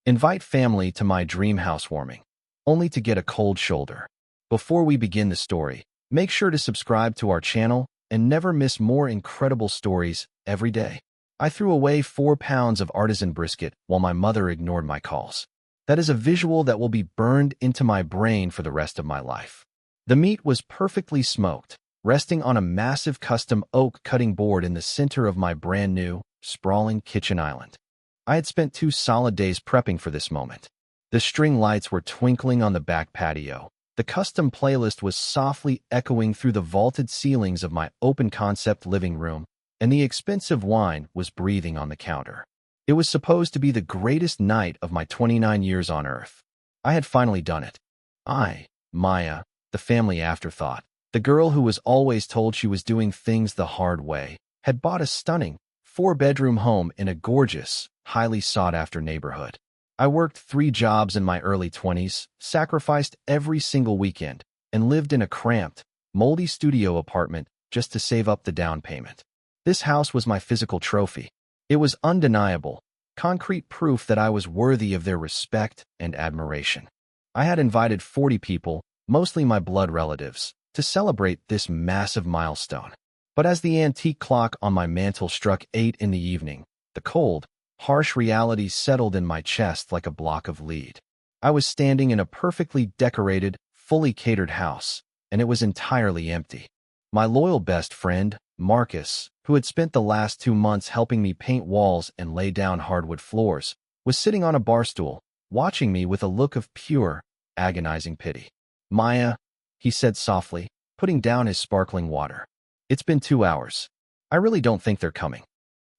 Invite family to my dream housewarming, only to get a cold shoulder. Before we begin the story, make sure to subscribe to our channel and never miss more incredible stories every day. I threw away 4 pounds of artisan brisket while my mother ignored my calls. That is a visual that will be burned into my brain for the rest of my life. The meat was perfectly smoked, resting on a massive custom oak cutting board in the center of my brand new, sprawling kitchen island. I had spent 2 solid days prepping for this moment. The string lights were twinkling on the back patio. The custom playlist was softly echoing through the vaulted ceilings of my open-concept living room, and the expensive wine was breathing on the counter. It was supposed to be the greatest night of my 29 years on Earth. I had finally done it. Maya, the family afterthought, the girl who was always told she was doing things the hard way, had bought a stunning 4-bedroom home in a gorgeous, highly sought-after neighborhood. I worked 3 jobs in my early 20s, sacrificed every single weekend, and lived in a cramped, moldy studio apartment just to save up the down payment. This house was my physical trophy. It was undeniable, concrete proof that I was worthy of their respect and admiration. I had invited 40 people, mostly my blood relatives, to celebrate this massive milestone. But as the antique clock on my mantel struck 8 in the evening, the cold, harsh reality settled in my chest like a block of lead. I was standing in a perfectly decorated, fully catered house, and it was entirely empty. My loyal best friend, Marcus, who had spent the last 2 months helping me paint walls and lay down hardwood floors, was sitting on a bar stool, watching me with a look of pure, agonizing pity. "Maya," he said softly, putting down his sparkling water. "It's been 2 hours. I really don't think they're coming."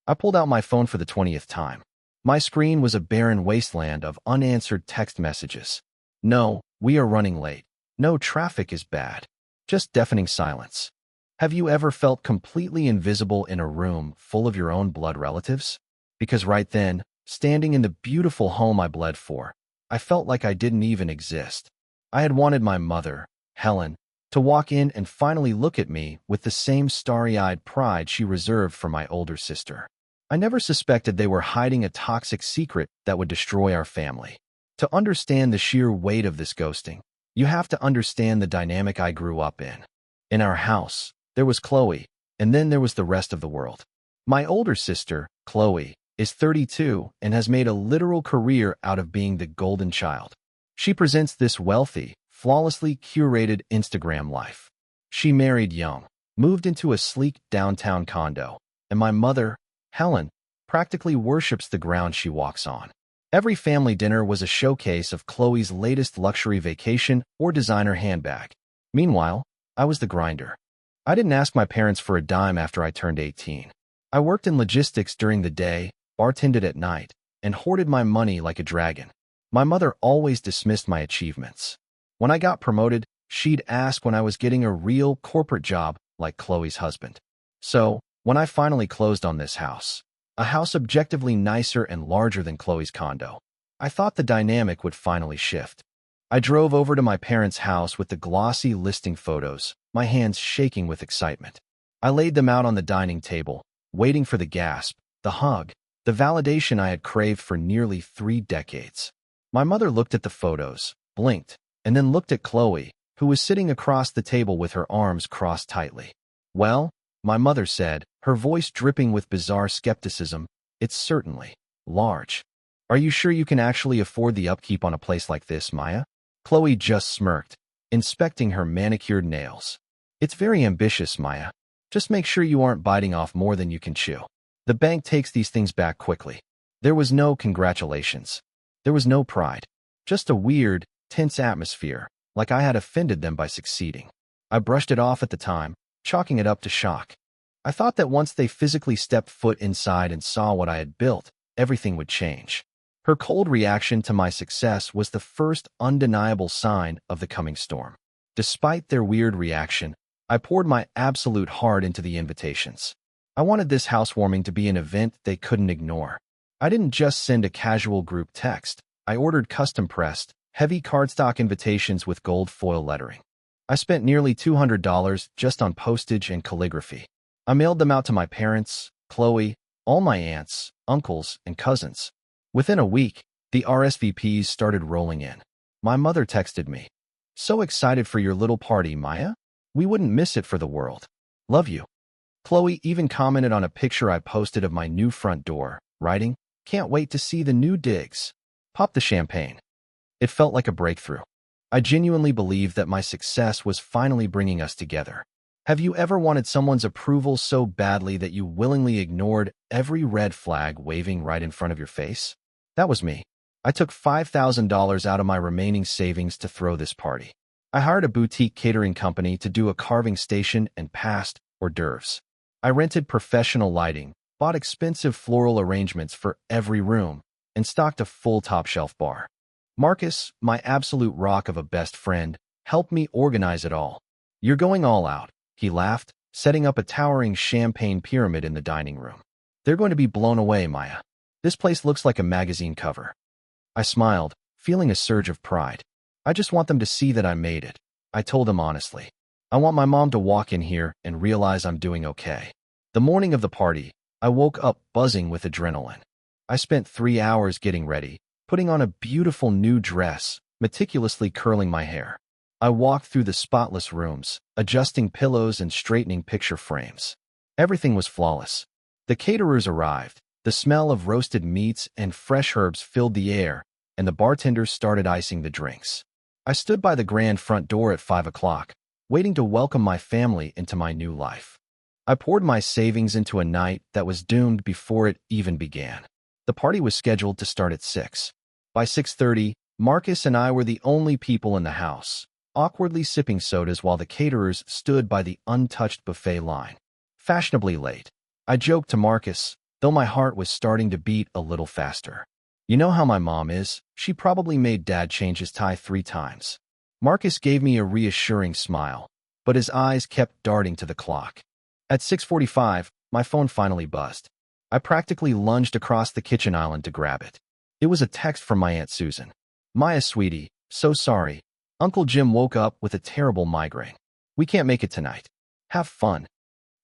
I pulled out my phone for the 20th time. My screen was a barren wasteland of unanswered text messages. "No, we are running late. No, traffic is bad." Just deafening silence. Have you ever felt completely invisible in a room full of your own blood relatives? Because right then, standing in the beautiful home I bled for, I felt like I didn't even exist. I had wanted my mother, Helen, to walk in and finally look at me with the same starry-eyed pride she reserved for my older sister. I never suspected they were hiding a toxic secret that would destroy our family. To understand the sheer weight of this ghosting, you have to understand the dynamic I grew up in. In our house, there was Chloe, and then there was the rest of the world. My older sister, Chloe, is 32 and has made a literal career out of being the golden child. She presents this wealthy, flawlessly curated Instagram life. She married young, moved into a sleek downtown condo, and my mother, Helen, practically worships the ground she walks on. Every family dinner was a showcase of Chloe's latest luxury vacation or designer handbag. Meanwhile, I was the grinder. I didn't ask my parents for a dime after I turned 18. I worked in logistics during the day, bartended at night, and hoarded my money like a dragon. My mother always dismissed my achievements. When I got promoted, she'd ask when I was getting a real corporate job like Chloe's husband. So, when I finally closed on this house, a house objectively nicer and larger than Chloe's condo, I thought the dynamic would finally shift. I drove over to my parents' house with the glossy listing photos, my hands shaking with excitement. I laid them out on the dining table, waiting for the gasp, the hug, the validation I had craved for nearly 3 decades. My mother looked at the photos, blinked, and then looked at Chloe, who was sitting across the table with her arms crossed tightly. "Well," my mother said, her voice dripping with bizarre skepticism, "it's certainly large. Are you sure you can actually afford the upkeep on a place like this, Maya?" Chloe just smirked, inspecting her manicured nails. "It's very ambitious, Maya. Just make sure you aren't biting off more than you can chew. The bank takes these things back quickly." There was no congratulations. There was no pride. Just a weird, tense atmosphere, like I had offended them by succeeding. I brushed it off at the time, chalking it up to shock. I thought that once they physically stepped foot inside and saw what I had built, everything would change. Her cold reaction to my success was the first undeniable sign of the coming storm. Despite their weird reaction, I poured my absolute heart into the invitations. I wanted this housewarming to be an event they couldn't ignore. I didn't just send a casual group text. I ordered custom-pressed, heavy cardstock invitations with gold foil lettering. I spent nearly $200 just on postage and calligraphy. I mailed them out to my parents, Chloe, all my aunts, uncles, and cousins. Within a week, The RSVPs started rolling in. My mother texted me. So excited for your little party, Maya. We wouldn't miss it for the world. Love you. Chloe even commented on a picture I posted of my new front door, writing, can't wait to see the new digs. Pop the champagne. It felt like a breakthrough. I genuinely believed that my success was finally bringing us together. Have you ever wanted someone's approval so badly that you willingly ignored every red flag waving right in front of your face? That was me. I took $5,000 out of my remaining savings to throw this party. I hired a boutique catering company to do a carving station and passed hors d'oeuvres. I rented professional lighting, bought expensive floral arrangements for every room, and stocked a full top-shelf bar. Marcus, my absolute rock of a best friend, helped me organize it all. You're going all out, he laughed, setting up a towering champagne pyramid in the dining room. They're going to be blown away, Maya. This place looks like a magazine cover. I smiled, feeling a surge of pride. I just want them to see that I made it. I told them honestly. I want my mom to walk in here and realize I'm doing okay. The morning of the party, I woke up buzzing with adrenaline. I spent 3 hours getting ready, putting on a beautiful new dress, meticulously curling my hair. I walked through the spotless rooms, adjusting pillows and straightening picture frames. Everything was flawless. The caterers arrived. The smell of roasted meats and fresh herbs filled the air, and the bartenders started icing the drinks. I stood by the grand front door at 5 o'clock, waiting to welcome my family into my new life. I poured my savings into a night that was doomed before it even began. The party was scheduled to start at 6. By 6:30, Marcus and I were the only people in the house, awkwardly sipping sodas while the caterers stood by the untouched buffet line. Fashionably late, I joked to Marcus, though my heart was starting to beat a little faster. You know how my mom is, she probably made Dad change his tie 3 times. Marcus gave me a reassuring smile, but his eyes kept darting to the clock. At 6:45, my phone finally buzzed. I practically lunged across the kitchen island to grab it. It was a text from my Aunt Susan. Maya, sweetie, so sorry. Uncle Jim woke up with a terrible migraine. We can't make it tonight. Have fun.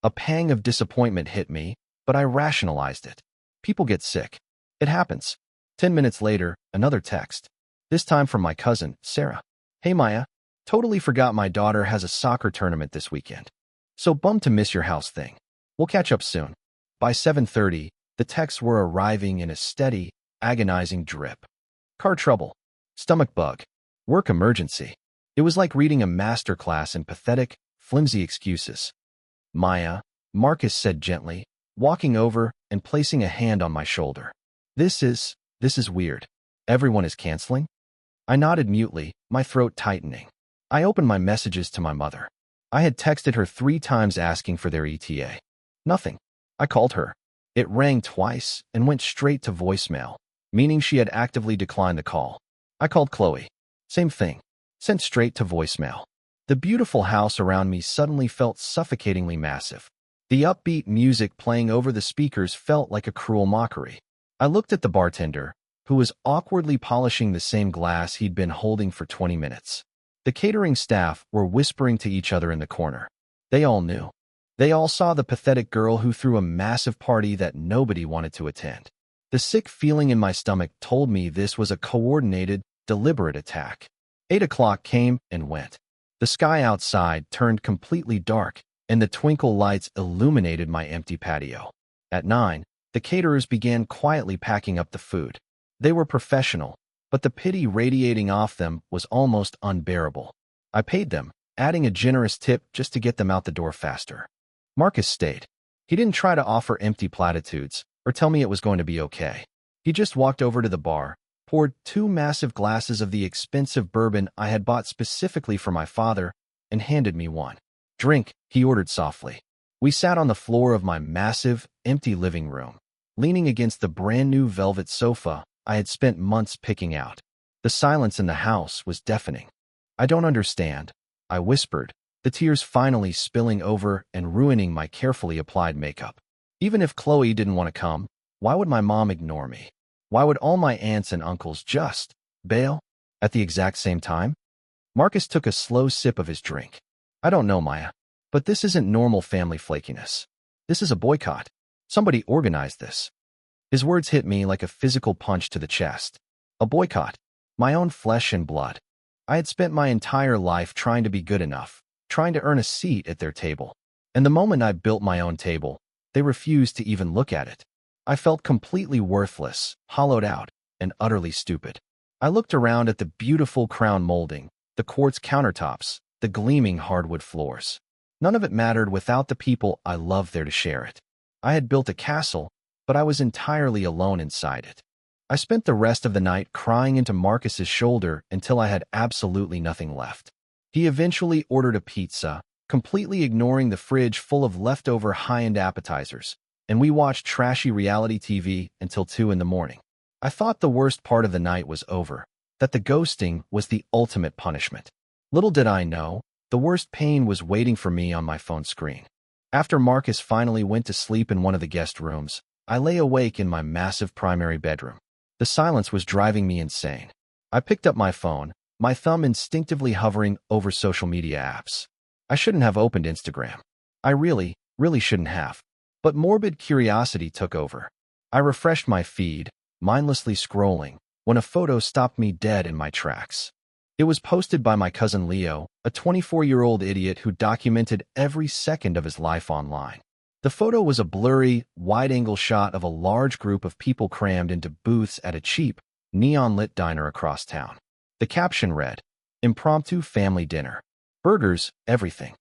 A pang of disappointment hit me, but I rationalized it. People get sick. It happens. 10 minutes later, another text. This time from my cousin, Sarah. Hey Maya, totally forgot my daughter has a soccer tournament this weekend. So bummed to miss your house thing. We'll catch up soon. By 7:30, the texts were arriving in a steady, agonizing drip. Car trouble. Stomach bug. Work emergency. It was like reading a masterclass in pathetic, flimsy excuses. Maya, Marcus said gently, walking over and placing a hand on my shoulder. This is weird. Everyone is canceling? I nodded mutely, my throat tightening. I opened my messages to my mother. I had texted her 3 times asking for their ETA. Nothing. I called her. It rang twice and went straight to voicemail, meaning she had actively declined the call. I called Chloe. Same thing. Sent straight to voicemail. The beautiful house around me suddenly felt suffocatingly massive. The upbeat music playing over the speakers felt like a cruel mockery. I looked at the bartender, who was awkwardly polishing the same glass he'd been holding for 20 minutes. The catering staff were whispering to each other in the corner. They all knew. They all saw the pathetic girl who threw a massive party that nobody wanted to attend. The sick feeling in my stomach told me this was a coordinated, deliberate attack. 8 o'clock came and went. The sky outside turned completely dark, and the twinkle lights illuminated my empty patio. At 9, the caterers began quietly packing up the food. They were professional, but the pity radiating off them was almost unbearable. I paid them, adding a generous tip just to get them out the door faster. Marcus stayed. He didn't try to offer empty platitudes or tell me it was going to be okay. He just walked over to the bar, poured 2 massive glasses of the expensive bourbon I had bought specifically for my father, and handed me one. Drink, he ordered softly. We sat on the floor of my massive, empty living room, leaning against the brand-new velvet sofa I had spent months picking out. The silence in the house was deafening. I don't understand, I whispered, the tears finally spilling over and ruining my carefully applied makeup. Even if Chloe didn't want to come, why would my mom ignore me? Why would all my aunts and uncles just bail at the exact same time? Marcus took a slow sip of his drink. I don't know, Maya, but this isn't normal family flakiness. This is a boycott. Somebody organized this. His words hit me like a physical punch to the chest. A boycott. My own flesh and blood. I had spent my entire life trying to be good enough, trying to earn a seat at their table. And the moment I built my own table, they refused to even look at it. I felt completely worthless, hollowed out, and utterly stupid. I looked around at the beautiful crown molding, the quartz countertops, the gleaming hardwood floors. None of it mattered without the people I loved there to share it. I had built a castle, but I was entirely alone inside it. I spent the rest of the night crying into Marcus's shoulder until I had absolutely nothing left. He eventually ordered a pizza, completely ignoring the fridge full of leftover high-end appetizers, and we watched trashy reality TV until 2 in the morning. I thought the worst part of the night was over, that the ghosting was the ultimate punishment. Little did I know, the worst pain was waiting for me on my phone screen. After Marcus finally went to sleep in one of the guest rooms, I lay awake in my massive primary bedroom. The silence was driving me insane. I picked up my phone, my thumb instinctively hovering over social media apps. I shouldn't have opened Instagram. I really shouldn't have. But morbid curiosity took over. I refreshed my feed, mindlessly scrolling, when a photo stopped me dead in my tracks. It was posted by my cousin Leo, a 24-year-old idiot who documented every second of his life online. The photo was a blurry, wide-angle shot of a large group of people crammed into booths at a cheap, neon-lit diner across town. The caption read, "Impromptu family dinner. Burgers, everything."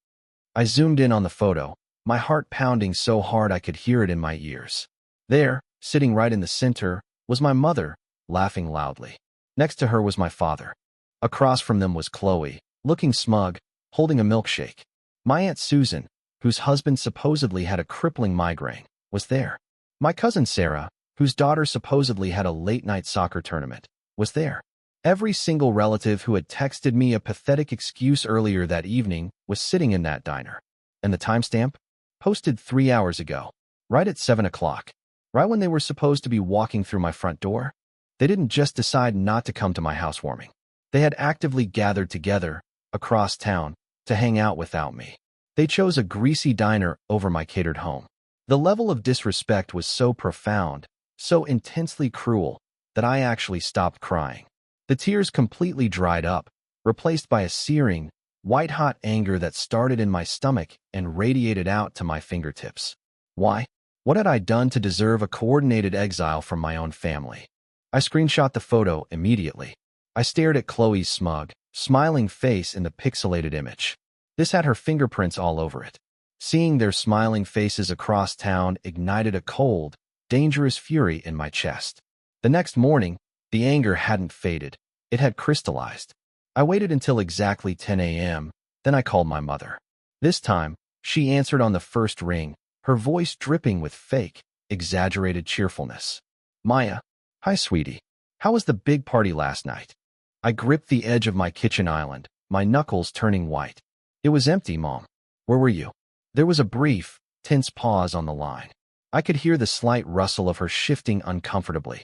I zoomed in on the photo, my heart pounding so hard I could hear it in my ears. There, sitting right in the center, was my mother, laughing loudly. Next to her was my father. Across from them was Chloe, looking smug, holding a milkshake. My Aunt Susan, whose husband supposedly had a crippling migraine, was there. My cousin Sarah, whose daughter supposedly had a late-night soccer tournament, was there. Every single relative who had texted me a pathetic excuse earlier that evening was sitting in that diner. And the timestamp? Posted 3 hours ago, right at 7 o'clock, right when they were supposed to be walking through my front door. They didn't just decide not to come to my housewarming. They had actively gathered together, across town, to hang out without me. They chose a greasy diner over my catered home. The level of disrespect was so profound, so intensely cruel, that I actually stopped crying. The tears completely dried up, replaced by a searing, white-hot anger that started in my stomach and radiated out to my fingertips. Why? What had I done to deserve a coordinated exile from my own family? I screenshot the photo immediately. I stared at Chloe's smug, smiling face in the pixelated image. This had her fingerprints all over it. Seeing their smiling faces across town ignited a cold, dangerous fury in my chest. The next morning, the anger hadn't faded. It had crystallized. I waited until exactly 10 a.m., then I called my mother. This time, she answered on the first ring, her voice dripping with fake, exaggerated cheerfulness. "Maya, hi sweetie. How was the big party last night?" I gripped the edge of my kitchen island, my knuckles turning white. "It was empty, Mom. Where were you?" There was a brief, tense pause on the line. I could hear the slight rustle of her shifting uncomfortably.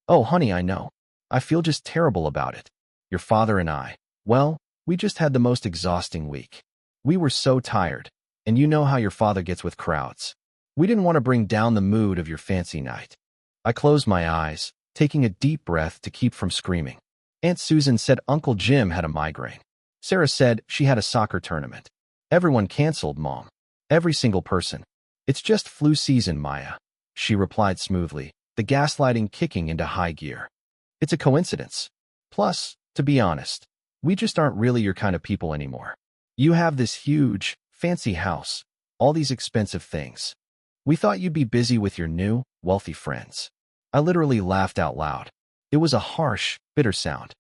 "Oh, honey, I know. I feel just terrible about it. Your father and I, well, we just had the most exhausting week. We were so tired, and you know how your father gets with crowds. We didn't want to bring down the mood of your fancy night." I closed my eyes, taking a deep breath to keep from screaming. Aunt Susan said Uncle Jim had a migraine. Sarah said she had a soccer tournament. Everyone canceled, Mom. Every single person. "It's just flu season, Maya," she replied smoothly, the gaslighting kicking into high gear. "It's a coincidence. Plus, to be honest, we just aren't really your kind of people anymore. You have this huge, fancy house, all these expensive things. We thought you'd be busy with your new, wealthy friends." I literally laughed out loud. It was a harsh, bitter sound.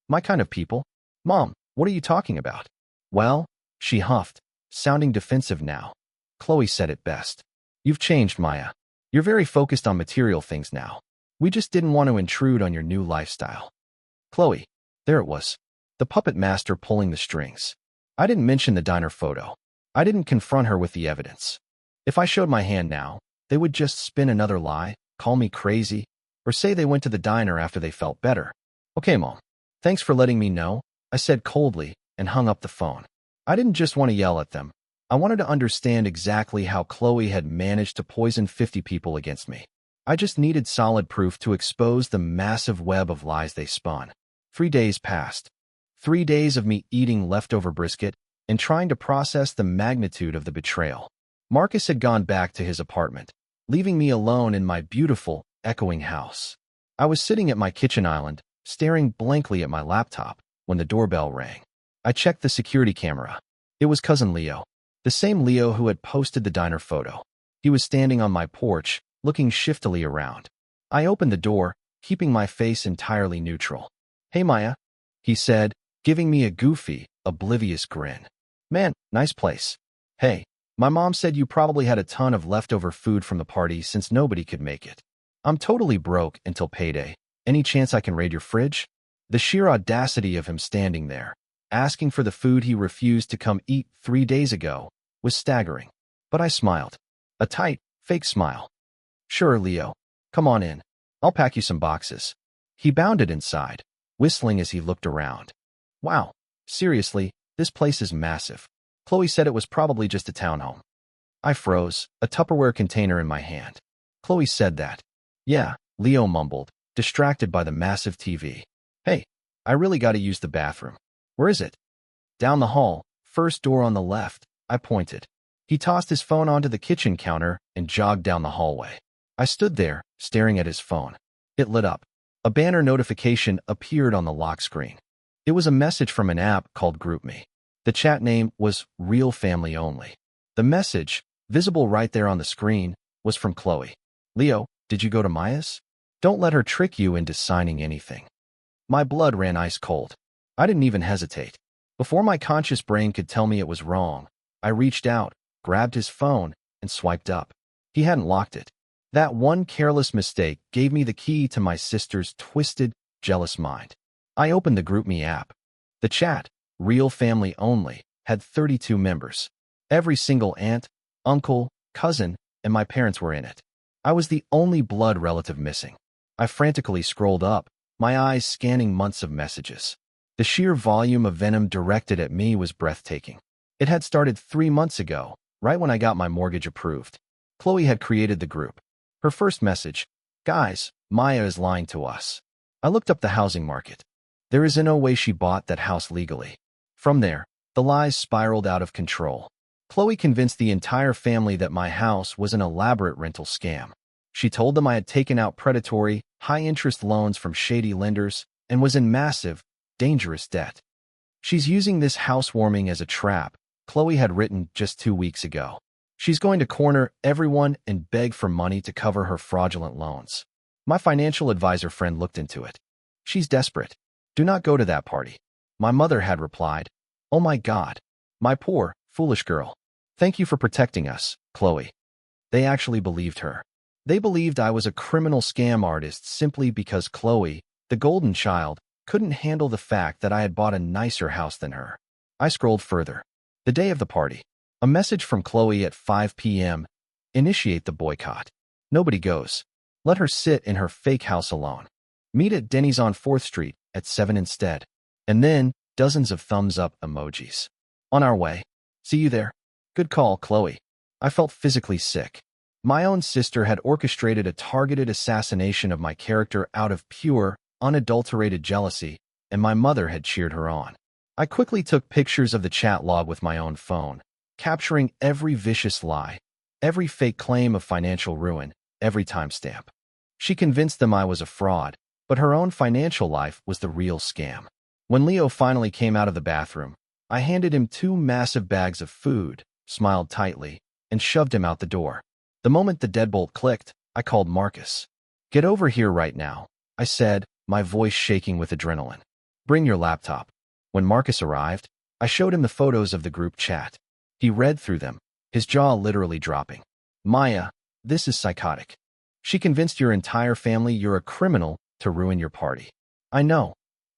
"My kind of people? Mom, what are you talking about?" "Well," she huffed, sounding defensive now. "Chloe said it best. You've changed, Maya. You're very focused on material things now. We just didn't want to intrude on your new lifestyle." Chloe. There it was. The puppet master pulling the strings. I didn't mention the diner photo. I didn't confront her with the evidence. If I showed my hand now, they would just spin another lie, call me crazy, or say they went to the diner after they felt better. "Okay, Mom. Thanks for letting me know," I said coldly and hung up the phone. I didn't just want to yell at them. I wanted to understand exactly how Chloe had managed to poison 50 people against me. I just needed solid proof to expose the massive web of lies they spun. 3 days passed. 3 days of me eating leftover brisket and trying to process the magnitude of the betrayal. Marcus had gone back to his apartment, leaving me alone in my beautiful, echoing house. I was sitting at my kitchen island, staring blankly at my laptop, when the doorbell rang. I checked the security camera. It was Cousin Leo, the same Leo who had posted the diner photo. He was standing on my porch, looking shiftily around. I opened the door, keeping my face entirely neutral. "Hey, Maya," he said, giving me a goofy, oblivious grin. "Man, nice place. Hey, my mom said you probably had a ton of leftover food from the party since nobody could make it. I'm totally broke until payday. Any chance I can raid your fridge?" The sheer audacity of him standing there, asking for the food he refused to come eat 3 days ago, was staggering. But I smiled. A tight, fake smile. "Sure, Leo. Come on in. I'll pack you some boxes." He bounded inside, whistling as he looked around. "Wow, seriously, this place is massive. Chloe said it was probably just a townhome." I froze, a Tupperware container in my hand. "Chloe said that." "Yeah," Leo mumbled, distracted by the massive TV. "Hey, I really gotta use the bathroom." "Where is it?" "Down the hall, first door on the left," I pointed. He tossed his phone onto the kitchen counter and jogged down the hallway. I stood there, staring at his phone. It lit up. A banner notification appeared on the lock screen. It was a message from an app called GroupMe. The chat name was Real Family Only. The message, visible right there on the screen, was from Chloe. "Leo, did you go to Maya's? Don't let her trick you into signing anything." My blood ran ice cold. I didn't even hesitate. Before my conscious brain could tell me it was wrong, I reached out, grabbed his phone, and swiped up. He hadn't locked it. That one careless mistake gave me the key to my sister's twisted, jealous mind. I opened the GroupMe app. The chat, Real Family Only, had 32 members. Every single aunt, uncle, cousin, and my parents were in it. I was the only blood relative missing. I frantically scrolled up, my eyes scanning months of messages. The sheer volume of venom directed at me was breathtaking. It had started 3 months ago, right when I got my mortgage approved. Chloe had created the group. Her first message: "Guys, Maya is lying to us." I looked up the housing market. There is no way she bought that house legally. From there, the lies spiraled out of control. Chloe convinced the entire family that my house was an elaborate rental scam. She told them I had taken out predatory, high-interest loans from shady lenders and was in massive, dangerous debt. "She's using this housewarming as a trap," Chloe had written just 2 weeks ago. "She's going to corner everyone and beg for money to cover her fraudulent loans." My financial advisor friend looked into it. "She's desperate. Do not go to that party." My mother had replied, "Oh my God. My poor, foolish girl. Thank you for protecting us, Chloe." They actually believed her. They believed I was a criminal scam artist simply because Chloe, the golden child, couldn't handle the fact that I had bought a nicer house than her. I scrolled further. The day of the party. A message from Chloe at 5 p.m. Initiate the boycott. Nobody goes. Let her sit in her fake house alone. Meet at Denny's on 4th Street at 7 instead. And then, dozens of thumbs up emojis. On our way. See you there. Good call, Chloe. I felt physically sick. My own sister had orchestrated a targeted assassination of my character out of pure, unadulterated jealousy, and my mother had cheered her on. I quickly took pictures of the chat log with my own phone, capturing every vicious lie, every fake claim of financial ruin, every timestamp. She convinced them I was a fraud, but her own financial life was the real scam. When Leo finally came out of the bathroom, I handed him 2 massive bags of food, smiled tightly, and shoved him out the door. The moment the deadbolt clicked, I called Marcus. "Get over here right now," I said, my voice shaking with adrenaline. "Bring your laptop." When Marcus arrived, I showed him the photos of the group chat. He read through them, his jaw literally dropping. "Maya, this is psychotic. She convinced your entire family you're a criminal to ruin your party." "I know,"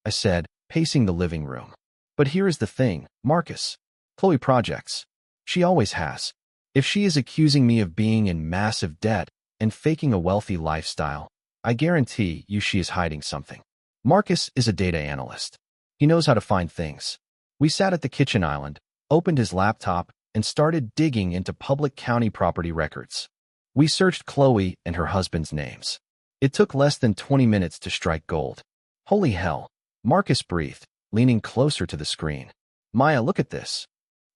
I said, pacing the living room. "But here is the thing, Marcus. Chloe projects. She always has. If she is accusing me of being in massive debt and faking a wealthy lifestyle, I guarantee you she is hiding something." Marcus is a data analyst. He knows how to find things. We sat at the kitchen island, opened his laptop, and started digging into public county property records. We searched Chloe and her husband's names. It took less than 20 minutes to strike gold. Holy hell, Marcus breathed, leaning closer to the screen. Maya, look at this.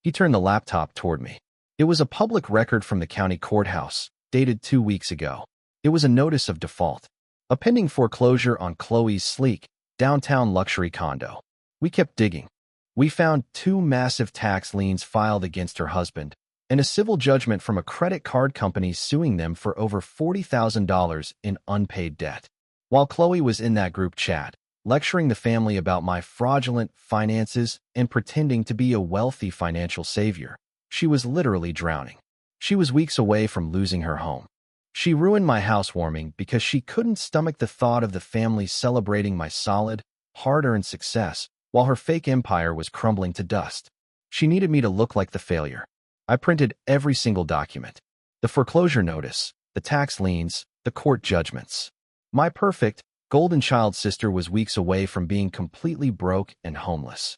He turned the laptop toward me. It was a public record from the county courthouse, dated 2 weeks ago. It was a notice of default, a pending foreclosure on Chloe's sleek, downtown luxury condo. We kept digging. We found 2 massive tax liens filed against her husband, and a civil judgment from a credit card company suing them for over $40,000 in unpaid debt. While Chloe was in that group chat, lecturing the family about my fraudulent finances and pretending to be a wealthy financial savior, she was literally drowning. She was weeks away from losing her home. She ruined my housewarming because she couldn't stomach the thought of the family celebrating my solid, hard-earned success while her fake empire was crumbling to dust. She needed me to look like the failure. I printed every single document. The foreclosure notice, the tax liens, the court judgments. My perfect, golden child sister was weeks away from being completely broke and homeless.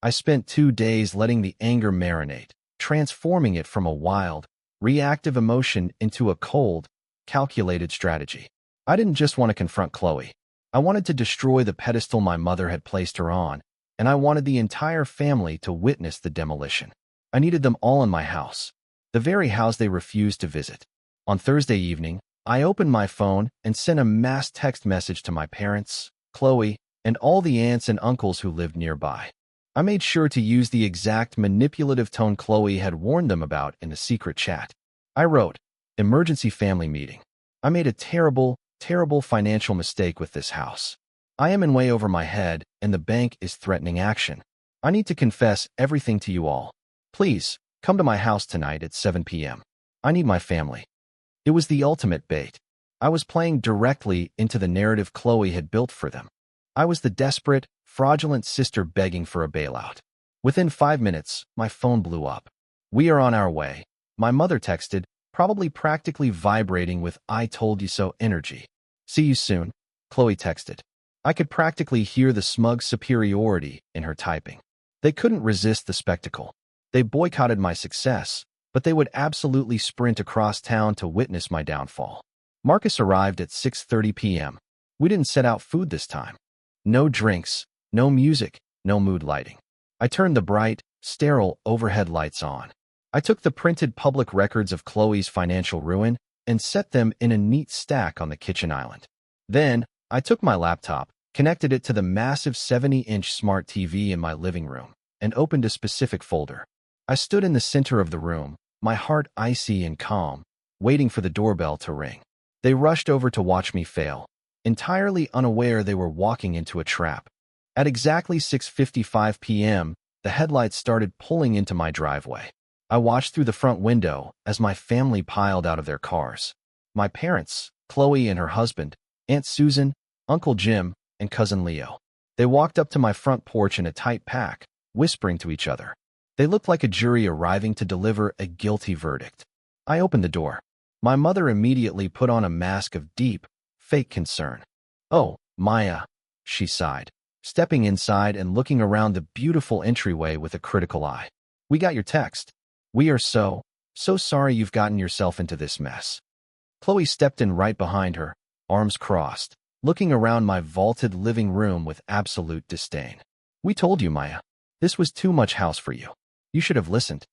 I spent 2 days letting the anger marinate, transforming it from a wild, reactive emotion into a cold, calculated strategy. I didn't just want to confront Chloe. I wanted to destroy the pedestal my mother had placed her on, and I wanted the entire family to witness the demolition. I needed them all in my house, the very house they refused to visit. On Thursday evening, I opened my phone and sent a mass text message to my parents, Chloe, and all the aunts and uncles who lived nearby. I made sure to use the exact manipulative tone Chloe had warned them about in the secret chat. I wrote, "Emergency family meeting. I made a terrible, terrible financial mistake with this house. I am in way over my head, and the bank is threatening action. I need to confess everything to you all. Please, come to my house tonight at 7 p.m. I need my family." It was the ultimate bait. I was playing directly into the narrative Chloe had built for them. I was the desperate, fraudulent sister begging for a bailout. Within 5 minutes, my phone blew up. "We are on our way," my mother texted, probably practically vibrating with "I told you so" energy. "See you soon," Chloe texted. I could practically hear the smug superiority in her typing. They couldn't resist the spectacle. They boycotted my success, but they would absolutely sprint across town to witness my downfall. Marcus arrived at 6:30 p.m. We didn't set out food this time. No drinks, no music, no mood lighting. I turned the bright, sterile overhead lights on. I took the printed public records of Chloe's financial ruin and set them in a neat stack on the kitchen island. Then, I took my laptop, connected it to the massive 70-inch smart TV in my living room, and opened a specific folder. I stood in the center of the room, my heart icy and calm, waiting for the doorbell to ring. They rushed over to watch me fail, entirely unaware they were walking into a trap. At exactly 6:55 p.m., the headlights started pulling into my driveway. I watched through the front window as my family piled out of their cars. My parents, Chloe and her husband, Aunt Susan, Uncle Jim, and Cousin Leo. They walked up to my front porch in a tight pack, whispering to each other. They looked like a jury arriving to deliver a guilty verdict. I opened the door. My mother immediately put on a mask of deep, fake concern. "Oh, Maya," she sighed, stepping inside and looking around the beautiful entryway with a critical eye. "We got your text. We are so sorry you've gotten yourself into this mess." Chloe stepped in right behind her, arms crossed, looking around my vaulted living room with absolute disdain. "We told you, Maya. This was too much house for you. You should have listened."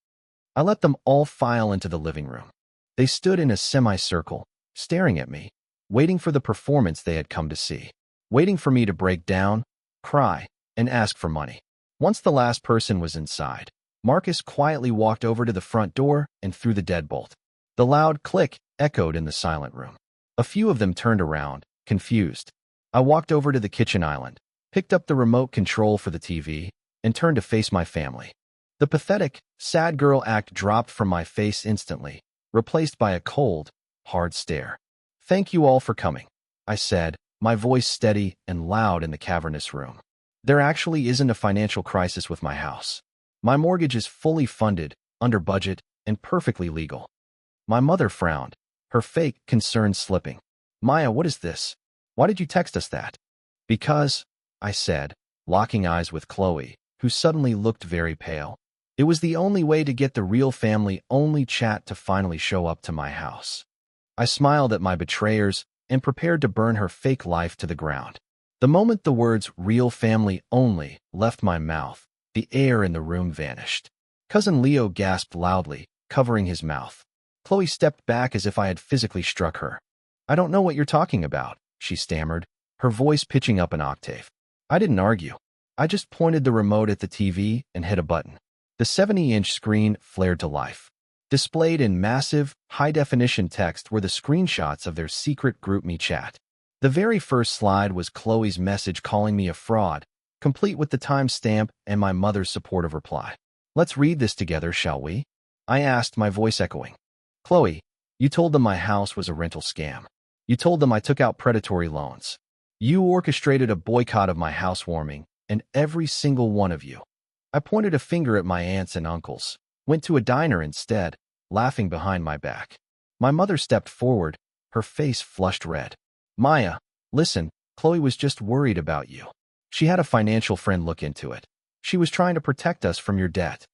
I let them all file into the living room. They stood in a semicircle, staring at me, waiting for the performance they had come to see, waiting for me to break down, cry, and ask for money. Once the last person was inside, Marcus quietly walked over to the front door and threw the deadbolt. The loud click echoed in the silent room. A few of them turned around, confused. I walked over to the kitchen island, picked up the remote control for the TV, and turned to face my family. The pathetic, sad girl act dropped from my face instantly, replaced by a cold, hard stare. "Thank you all for coming," I said, my voice steady and loud in the cavernous room. "There actually isn't a financial crisis with my house. My mortgage is fully funded, under budget, and perfectly legal." My mother frowned, her fake concern slipping. "Maya, what is this? Why did you text us that?" "Because," I said, locking eyes with Chloe, who suddenly looked very pale. "It was the only way to get the real family-only chat to finally show up to my house." I smiled at my betrayers and prepared to burn her fake life to the ground. The moment the words "real family only" left my mouth, the air in the room vanished. Cousin Leo gasped loudly, covering his mouth. Chloe stepped back as if I had physically struck her. "I don't know what you're talking about," she stammered, her voice pitching up an octave. I didn't argue. I just pointed the remote at the TV and hit a button. The 70-inch screen flared to life. Displayed in massive, high-definition text were the screenshots of their secret GroupMe chat. The very first slide was Chloe's message calling me a fraud, complete with the timestamp and my mother's supportive reply. "Let's read this together, shall we?" I asked, my voice echoing. "Chloe, you told them my house was a rental scam. You told them I took out predatory loans. You orchestrated a boycott of my housewarming, and every single one of you." I pointed a finger at my aunts and uncles, went to a diner instead, laughing behind my back. My mother stepped forward, her face flushed red. "Maya, listen, Chloe was just worried about you. She had a financial friend look into it. She was trying to protect us from your debt."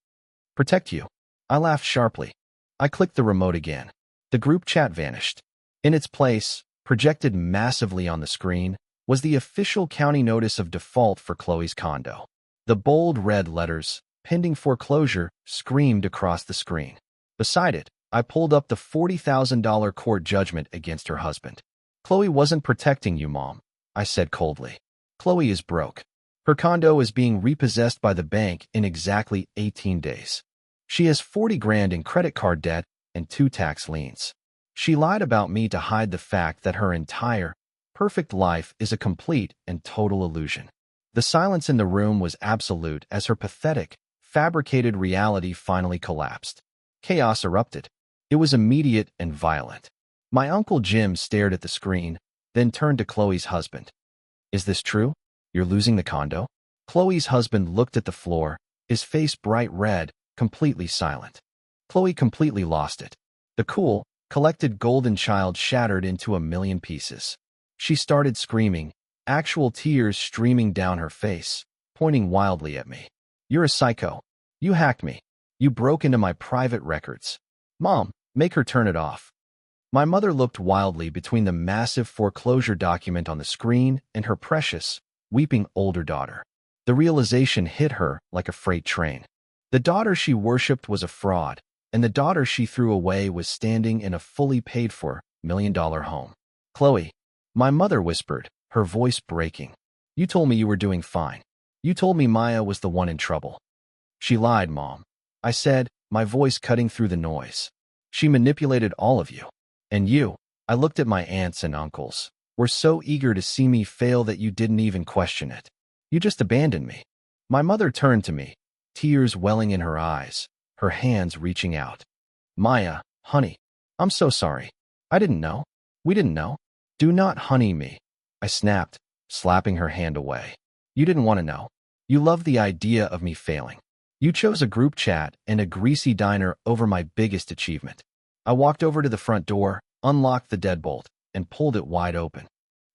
"Protect you?" I laughed sharply. I clicked the remote again. The group chat vanished. In its place, projected massively on the screen, was the official county notice of default for Chloe's condo. The bold red letters, "Pending foreclosure," screamed across the screen. Beside it, I pulled up the $40,000 court judgment against her husband. "Chloe wasn't protecting you, Mom," I said coldly. "Chloe is broke. Her condo is being repossessed by the bank in exactly 18 days. She has 40 grand in credit card debt and 2 tax liens. She lied about me to hide the fact that her entire, perfect life is a complete and total illusion." The silence in the room was absolute as her pathetic, fabricated reality finally collapsed. Chaos erupted. It was immediate and violent. My Uncle Jim stared at the screen, then turned to Chloe's husband. "Is this true? You're losing the condo?" Chloe's husband looked at the floor, his face bright red, completely silent. Chloe completely lost it. The cool, collected golden child shattered into a million pieces. She started screaming, actual tears streaming down her face, pointing wildly at me. "You're a psycho. You hacked me. You broke into my private records. Mom, make her turn it off." My mother looked wildly between the massive foreclosure document on the screen and her precious, weeping older daughter. The realization hit her like a freight train. The daughter she worshipped was a fraud, and the daughter she threw away was standing in a fully paid-for, million-dollar home. "Chloe," my mother whispered, her voice breaking. "You told me you were doing fine. You told me Maya was the one in trouble." "She lied, Mom," I said, my voice cutting through the noise. "She manipulated all of you. And you," I looked at my aunts and uncles, "were so eager to see me fail that you didn't even question it. You just abandoned me." My mother turned to me, tears welling in her eyes, her hands reaching out. "Maya, honey, I'm so sorry. I didn't know. We didn't know." "Do not honey me," I snapped, slapping her hand away. "You didn't want to know. You loved the idea of me failing. You chose a group chat and a greasy diner over my biggest achievement." I walked over to the front door, unlocked the deadbolt, and pulled it wide open.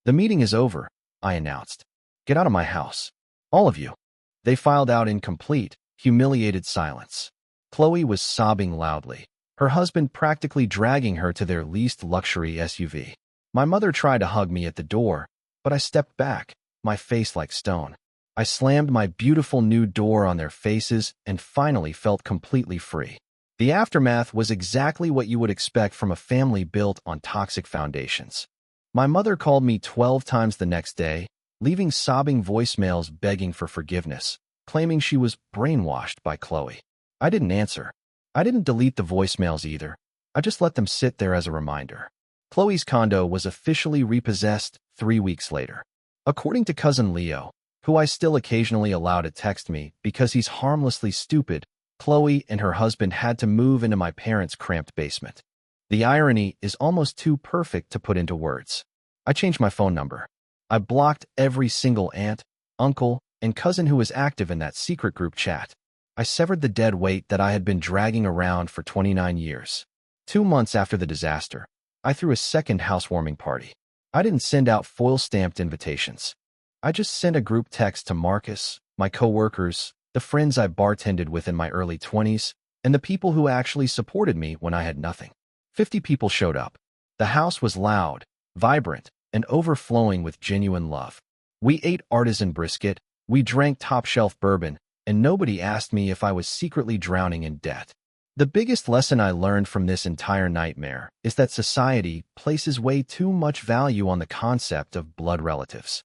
"The meeting is over," I announced. "Get out of my house. All of you." They filed out in complete, humiliated silence. Chloe was sobbing loudly, her husband practically dragging her to their least luxury SUV. My mother tried to hug me at the door, but I stepped back, my face like stone. I slammed my beautiful new door on their faces and finally felt completely free. The aftermath was exactly what you would expect from a family built on toxic foundations. My mother called me 12 times the next day, leaving sobbing voicemails begging for forgiveness, claiming she was brainwashed by Chloe. I didn't answer. I didn't delete the voicemails either. I just let them sit there as a reminder. Chloe's condo was officially repossessed 3 weeks later. According to Cousin Leo, who I still occasionally allow to text me because he's harmlessly stupid, Chloe and her husband had to move into my parents' cramped basement. The irony is almost too perfect to put into words. I changed my phone number. I blocked every single aunt, uncle, and cousin who was active in that secret group chat. I severed the dead weight that I had been dragging around for 29 years. 2 months after the disaster, I threw a second housewarming party. I didn't send out foil-stamped invitations. I just sent a group text to Marcus, my coworkers, the friends I bartended with in my early 20s, and the people who actually supported me when I had nothing. 50 people showed up. The house was loud, vibrant, and overflowing with genuine love. We ate artisan brisket, we drank top-shelf bourbon, and nobody asked me if I was secretly drowning in debt. The biggest lesson I learned from this entire nightmare is that society places way too much value on the concept of blood relatives.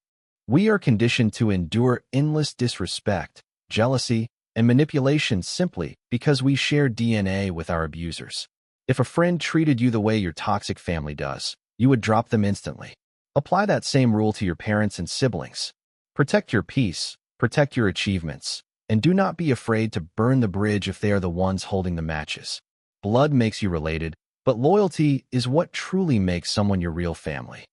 We are conditioned to endure endless disrespect, jealousy, and manipulation simply because we share DNA with our abusers. If a friend treated you the way your toxic family does, you would drop them instantly. Apply that same rule to your parents and siblings. Protect your peace, protect your achievements, and do not be afraid to burn the bridge if they are the ones holding the matches. Blood makes you related, but loyalty is what truly makes someone your real family.